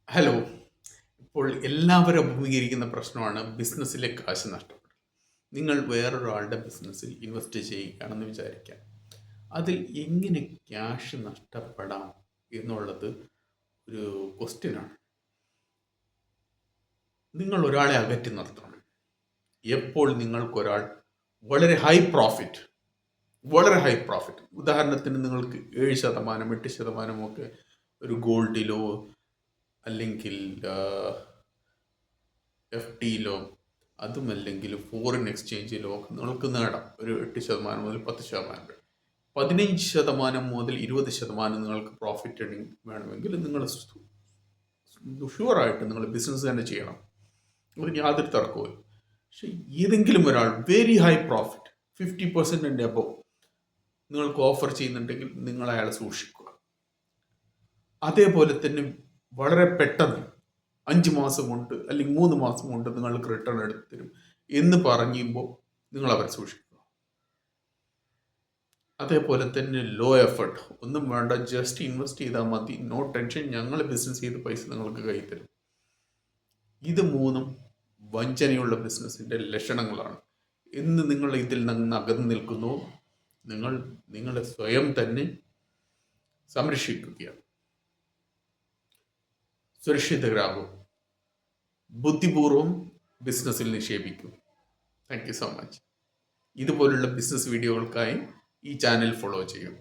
Hello. ഇപ്പോൾ എല്ലാവരും അഭിമുഖീകരിക്കുന്ന പ്രശ്നമാണ് ബിസിനസ്സിലെ കാശ് നഷ്ടപ്പെടും. നിങ്ങൾ വേറൊരാളുടെ ബിസിനസ്സിൽ ഇൻവെസ്റ്റ് ചെയ്യുകയാണെന്ന് വിചാരിക്കാം. അതിൽ എങ്ങനെ ക്യാഷ് നഷ്ടപ്പെടാം എന്നുള്ളത് ഒരു ക്വസ്റ്റ്യനാണ്. നിങ്ങൾ ഒരാളെ അകറ്റി നിർത്തണം. എപ്പോൾ നിങ്ങൾക്കൊരാൾ വളരെ ഹൈ പ്രോഫിറ്റ് ഉദാഹരണത്തിന് നിങ്ങൾക്ക് 7%, 8% ഒക്കെ ഒരു ഗോൾഡിലോ അല്ലെങ്കിൽ FDയിലോ അതുമല്ലെങ്കിൽ ഫോറിൻ എക്സ്ചേഞ്ചിലോ നിങ്ങൾക്ക് നേടാം. ഒരു 8% മുതൽ 10% വരെ. 15% മുതൽ 20% നിങ്ങൾക്ക് പ്രോഫിറ്റ് ഏണിംഗ് വേണമെങ്കിൽ നിങ്ങൾ ഷുവറായിട്ട് നിങ്ങൾ ബിസിനസ് തന്നെ ചെയ്യണം. അതിന് യാതൊരു തർക്കവും. പക്ഷെ ഏതെങ്കിലും ഒരാൾ വെരി ഹൈ പ്രോഫിറ്റ് 50% അബവ് നിങ്ങൾക്ക് ഓഫർ ചെയ്യുന്നുണ്ടെങ്കിൽ നിങ്ങൾ അയാളെ സൂക്ഷിക്കുക. അതേപോലെ തന്നെ വളരെ പെട്ടെന്ന് 5 മാസം കൊണ്ട് അല്ലെങ്കിൽ 3 മാസം കൊണ്ട് നിങ്ങൾക്ക് റിട്ടേൺ എടുത്ത് തരും എന്ന് പറയുമ്പോൾ നിങ്ങൾ അവരെ സൂക്ഷിക്കുക. അതേപോലെ തന്നെ ലോ എഫർട്ട്, ഒന്നും വേണ്ട, ജസ്റ്റ് ഇൻവെസ്റ്റ് ചെയ്താൽ മതി, നോ ടെൻഷൻ, ഞങ്ങൾ ബിസിനസ് ചെയ്ത് പൈസ നിങ്ങൾക്ക് കയ്യിൽ തരും. ഇത് മൂന്നും വഞ്ചനയുള്ള ബിസിനസ്സിൻ്റെ ലക്ഷണങ്ങളാണ്. എന്ന് നിങ്ങൾ ഇതിൽ നിന്ന് അകന്നു നിൽക്കുന്നു, നിങ്ങൾ നിങ്ങളെ സ്വയം തന്നെ സംരക്ഷിക്കുകയാണ്. സുരക്ഷിതരാകും. ബുദ്ധിപൂർവം ബിസിനസ്സിൽ നിക്ഷേപിക്കും. Thank you so much. ഇതുപോലുള്ള ബിസിനസ് വീഡിയോകൾക്കായി ഈ ചാനൽ ഫോളോ ചെയ്യും.